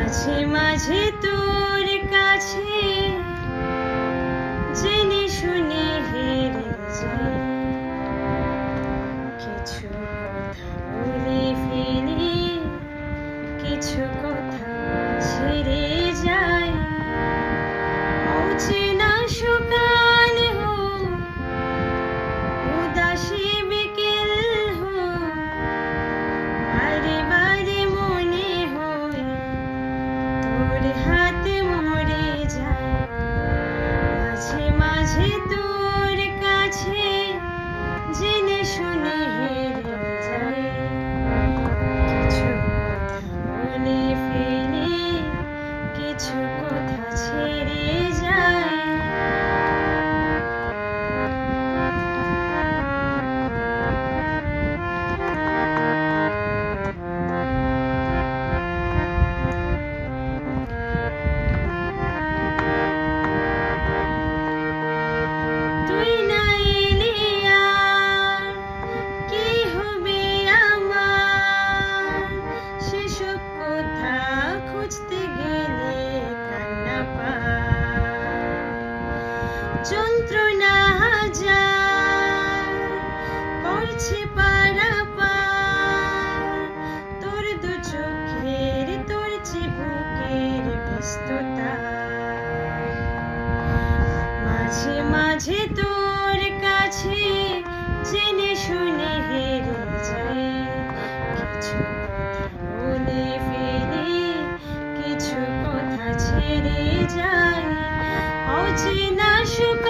মাঝে মাঝে তোর কাছে জেনে শুনে হেরে যাই, কিছু কথা বলে ফেলি, কিছু কথা ছেড়ে যায়। অচেনা সকাল হোক, উদাসী বিকেল হোক, বারে বারে মনে হয় তোর হাতে মরে যায়। মাঝে মাঝে তোর কাছে জেনে শুনে হেরে যাই, কিছু কথা বলে ফেলি, কিছু কথা ছেড়ে যায়। তুই না এলে আর কি হবে আমার, সেসব কথা খুঁজতে গেলে কান্না পায়। যন্ত্রণা হাজার করছে পারাপার, তোর দু চোখের, তোর চিবুকের ব্যস্ততা। মাঝে মাঝে তোর কাছে জেনে শুনে হেরে যাই, কিছু কথা বলে ফেলি, কিছু কথা ছেড়ে যায়। অচেনা সুখ